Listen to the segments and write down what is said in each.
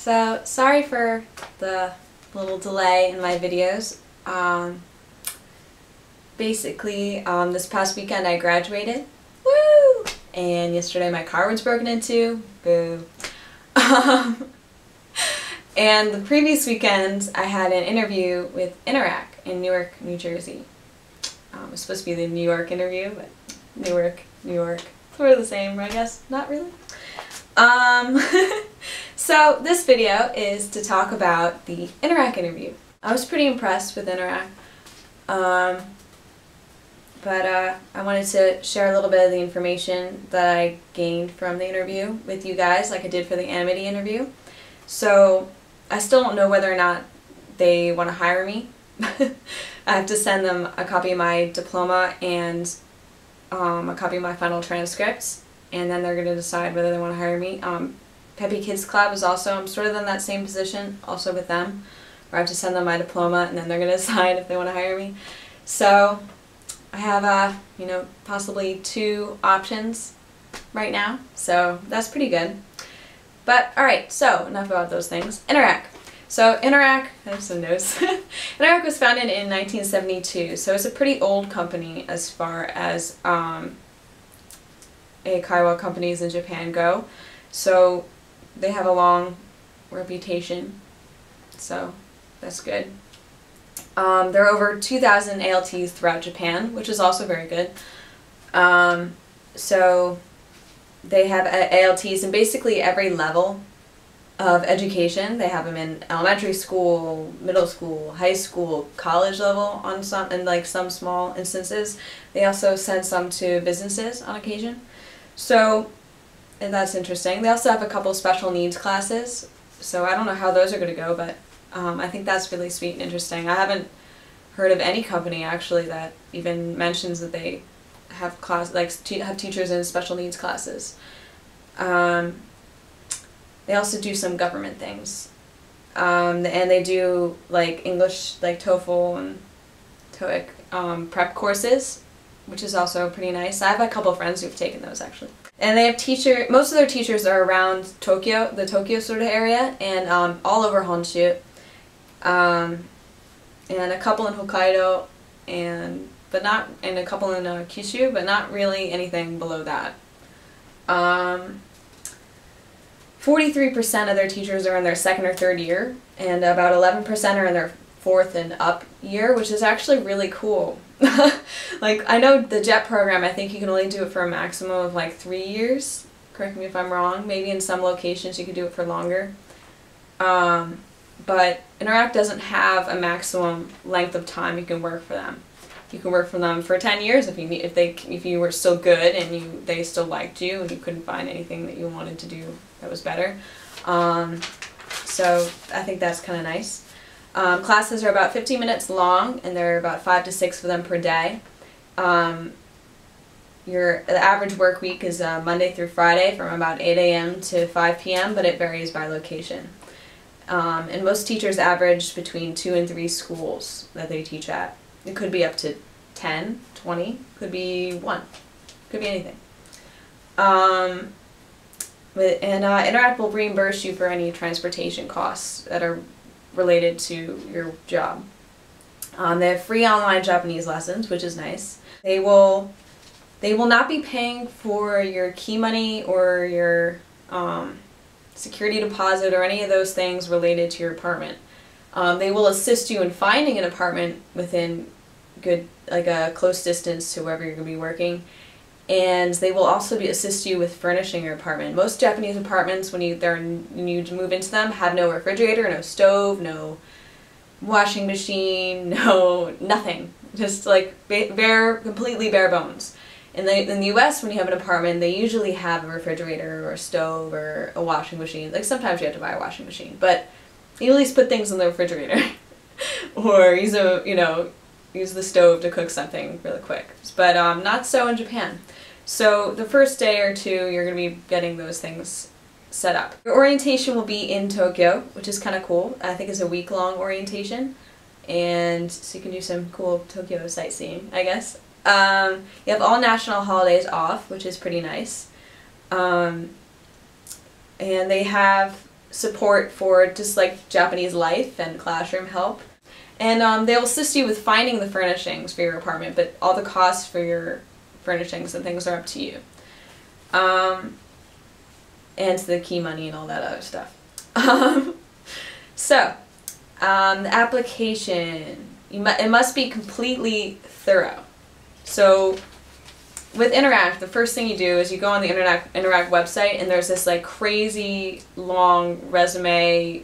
So, sorry for the little delay in my videos. Basically, this past weekend I graduated. Woo! And yesterday my car was broken into. Boo. And the previous weekend I had an interview with Interac in Newark, New Jersey. It was supposed to be the New York interview, but Newark, New York. Sort of the same, I guess. Not really. So this video is to talk about the Interac interview. I was pretty impressed with Interac, but I wanted to share a little bit of the information that I gained from the interview with you guys, like I did for the Amity interview. So I still don't know whether or not they want to hire me. I have to send them a copy of my diploma and a copy of my final transcripts, and then they're going to decide whether they want to hire me. Peppy Kids Club is also, I'm sort of in that same position, also with them, where I have to send them my diploma and then they're going to decide if they want to hire me. So I have, possibly 2 options right now, so that's pretty good. But, alright, so enough about those things. Interac. So Interac, I have some notes. Interac was founded in 1972, so it's a pretty old company as far as eikaiwa companies in Japan go. So they have a long reputation, so that's good. There are over 2,000 ALTs throughout Japan, which is also very good. So they have ALTs in basically every level of education. They have them in elementary school, middle school, high school, college level on some, and like some small instances. They also send some to businesses on occasion. So, and that's interesting. They also have a couple special needs classes, so I don't know how those are going to go, but I think that's really sweet and interesting. I haven't heard of any company actually that even mentions that they have have teachers in special needs classes. They also do some government things, and they do like English, like TOEFL and TOEIC prep courses, which is also pretty nice. I have a couple of friends who've taken those actually. And they have most of their teachers are around Tokyo, the Tokyo sort of area, and all over Honshu, and a couple in Hokkaido, and a couple in Kyushu, but not really anything below that. 43% of their teachers are in their 2nd or 3rd year, and about 11% are in their 4th and up year, which is actually really cool. Like, I know the JET program, I think you can only do it for a maximum of like 3 years. Correct me if I'm wrong. Maybe in some locations you could do it for longer. But Interac doesn't have a maximum length of time you can work for them. You can work for them for 10 years if you were still good and they still liked you and you couldn't find anything that you wanted to do that was better. So I think that's kind of nice. Classes are about 15 minutes long, and there are about 5 to 6 of them per day. The average work week is Monday through Friday from about 8 a.m. to 5 p.m., but it varies by location. And most teachers average between 2 and 3 schools that they teach at. It could be up to 10, 20, could be 1, could be anything. Interac will reimburse you for any transportation costs that are related to your job. They have free online Japanese lessons, which is nice. They will not be paying for your key money or your security deposit or any of those things related to your apartment. They will assist you in finding an apartment within a close distance to wherever you're going to be working, and they will also assist you with furnishing your apartment. Most Japanese apartments, when you move into them, have no refrigerator, no stove, no washing machine, nothing. Just like completely bare bones. In the US, when you have an apartment, they usually have a refrigerator or a stove or a washing machine. Like sometimes you have to buy a washing machine, but you at least put things in the refrigerator or use the stove to cook something really quick. But not so in Japan. So the first day or 2, you're going to be getting those things set up. Your orientation will be in Tokyo, which is kind of cool. I think it's a week-long orientation, and so you can do some cool Tokyo sightseeing, I guess. You have all national holidays off, which is pretty nice. And they have support for just like Japanese life and classroom help. And they'll assist you with finding the furnishings for your apartment, but all the costs for your furnishings and things are up to you. And the key money and all that other stuff. So, the application, it must be completely thorough. So, with Interac, the first thing you do is you go on the Interac website, and there's this like crazy long resume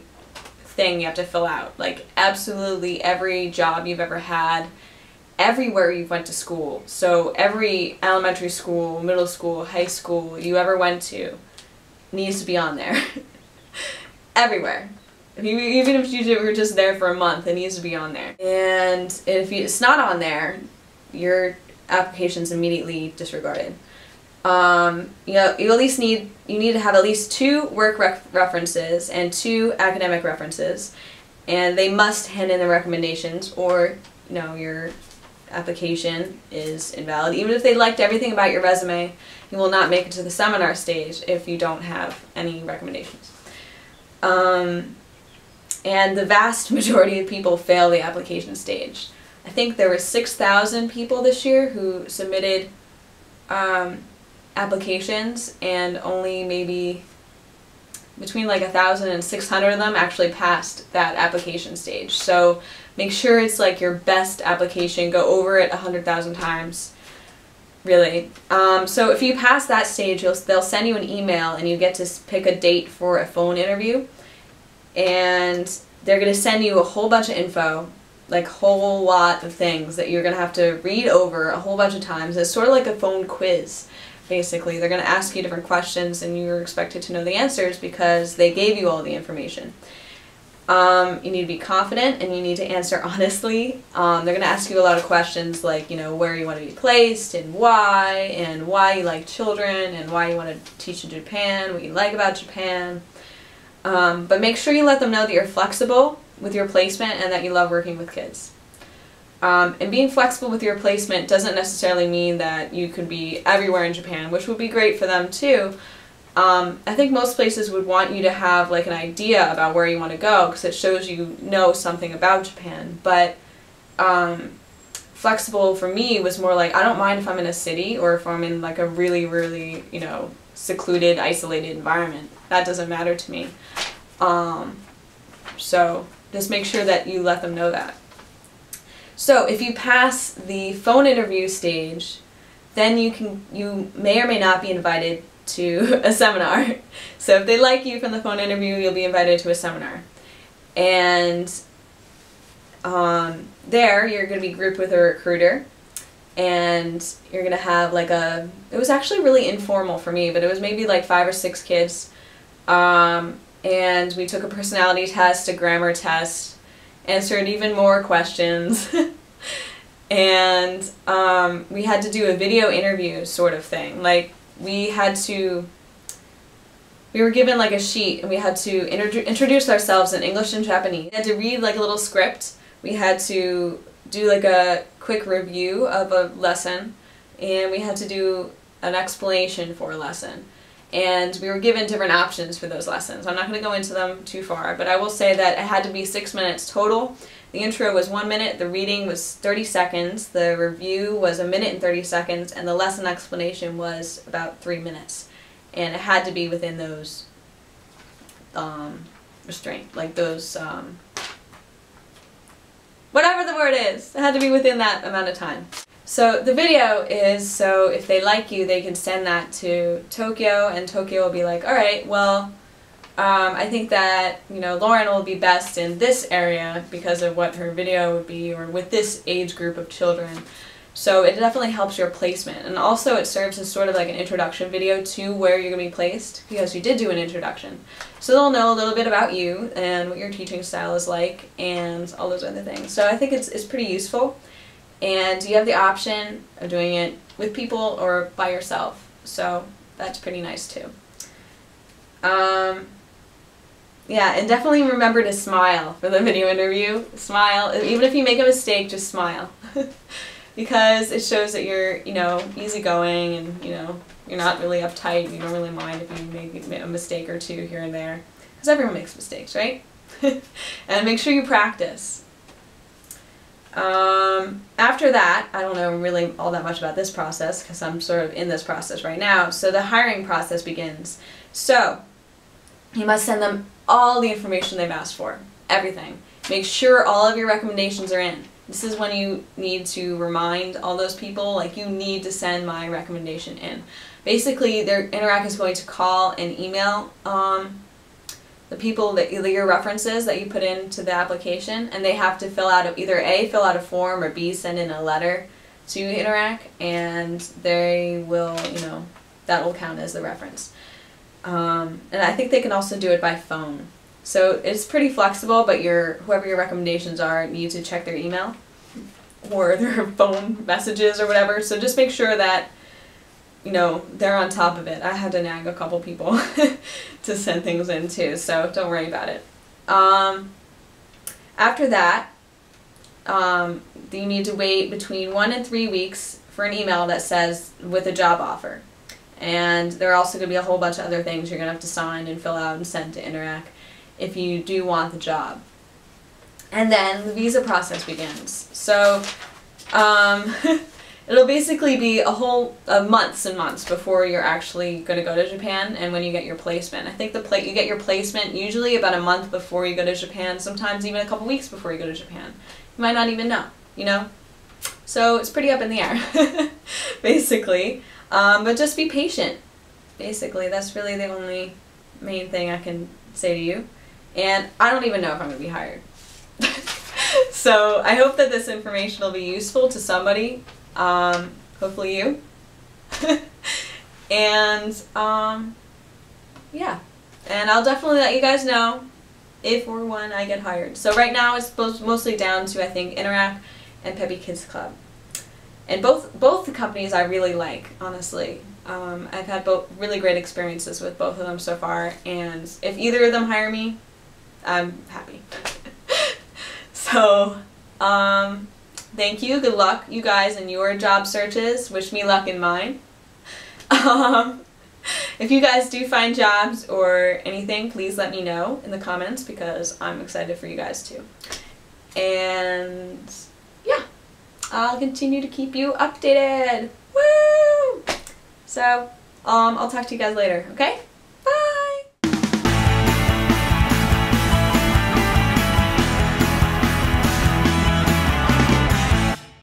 thing you have to fill out. Like absolutely every job you've ever had, everywhere you went to school. So every elementary school, middle school, high school you ever went to needs to be on there. Everywhere. Even if you were just there for a month, it needs to be on there. And if it's not on there, your application's immediately disregarded. You know, you need to have at least 2 work references and 2 academic references, and they must hand in the recommendations, or you know, your application is invalid. Even if they liked everything about your resume, you will not make it to the seminar stage if you don't have any recommendations. And the vast majority of people fail the application stage. I think there were 6,000 people this year who submitted applications, and only maybe between like 1,000 and 600 of them actually passed that application stage. So make sure it's like your best application. Go over it 100,000 times, really. So if you pass that stage, they'll send you an email, and you get to pick a date for a phone interview, and they're going to send you a whole bunch of info, like a whole lot of things that you're going to have to read over a whole bunch of times. It's sort of like a phone quiz. Basically, they're going to ask you different questions, and you're expected to know the answers because they gave you all the information. You need to be confident, and you need to answer honestly. They're going to ask you a lot of questions like, you know, where you want to be placed, and why you like children, and why you want to teach in Japan, what you like about Japan. But make sure you let them know that you're flexible with your placement and that you love working with kids. And being flexible with your placement doesn't necessarily mean that you could be everywhere in Japan, which would be great for them too. I think most places would want you to have like an idea about where you want to go, because it shows you know something about Japan. But flexible for me was more like, I don't mind if I'm in a city or if I'm in like a really, really, you know, secluded, isolated environment. That doesn't matter to me. So just make sure that you let them know that. So if you pass the phone interview stage, then you may or may not be invited to a seminar. So if they like you from the phone interview, you'll be invited to a seminar. And there you're going to be grouped with a recruiter, and you're going to have like it was actually really informal for me, but it was maybe like 5 or 6 kids. And we took a personality test, a grammar test, answered even more questions. And we had to do a video interview sort of thing. Like we were given like a sheet, and we had to introduce ourselves in English and Japanese. We had to read like a little script. We had to do like a quick review of a lesson, and we had to do an explanation for a lesson. And we were given different options for those lessons. I'm not going to go into them too far, but I will say that it had to be 6 minutes total. The intro was 1 minute, the reading was 30 seconds, the review was 1 minute and 30 seconds, and the lesson explanation was about 3 minutes. And it had to be within those restraint, like those, whatever the word is, it had to be within that amount of time. So the video is, so if they like you, they can send that to Tokyo, and Tokyo will be like, alright, well, I think that, you know, Lauren will be best in this area because of what her video would be, or with this age group of children. So it definitely helps your placement. And also it serves as sort of like an introduction video to where you're going to be placed, because you did do an introduction. So they'll know a little bit about you and what your teaching style is like and all those other things. So I think it's pretty useful. And you have the option of doing it with people or by yourself. So that's pretty nice too. Yeah, and definitely remember to smile for the video interview. Smile. Even if you make a mistake, just smile. Because it shows that you're, you know, easygoing, and, you know, you're not really uptight. You don't really mind if you make a mistake or two here and there. because everyone makes mistakes, right? And make sure you practice. After that, I don't know really all that much about this process because I'm sort of in this process right now. So the hiring process begins. So you must send them all the information they've asked for, everything. Make sure all of your recommendations are in. This is when you need to remind all those people, like, you need to send my recommendation in. Basically, Interac is going to call and email the people that your references that you put into the application, and they have to fill out either A, fill out a form, or B, send in a letter to Interac, and they will, that will count as the reference. And I think they can also do it by phone. So it's pretty flexible, but whoever your recommendations are need to check their email or their phone messages or whatever. So just make sure that they're on top of it. I had to nag a couple people to send things in too, so don't worry about it. After that, you need to wait between 1 and 3 weeks for an email that says with a job offer. And there are also going to be a whole bunch of other things you're going to have to sign and fill out and send to Interac if you do want the job. And then the visa process begins. So it'll basically be months and months before you're actually going to go to Japan and when you get your placement. I think you get your placement usually about a month before you go to Japan, sometimes even a couple weeks before you go to Japan. You might not even know, So it's pretty up in the air, basically. But just be patient, basically. That's really the only main thing I can say to you. And I don't even know if I'm going to be hired. So I hope that this information will be useful to somebody. Hopefully you. And yeah, and I'll definitely let you guys know if or when I get hired. So right now it's mostly down to, I think, Interac and Peppy Kids Club, and both the companies I really like, honestly. I've had really great experiences with both of them so far, and if either of them hire me, I'm happy. So thank you. Good luck, you guys, in your job searches. Wish me luck in mine. If you guys do find jobs or anything, please let me know in the comments because I'm excited for you guys too. And yeah, I'll continue to keep you updated. Woo! So I'll talk to you guys later, okay?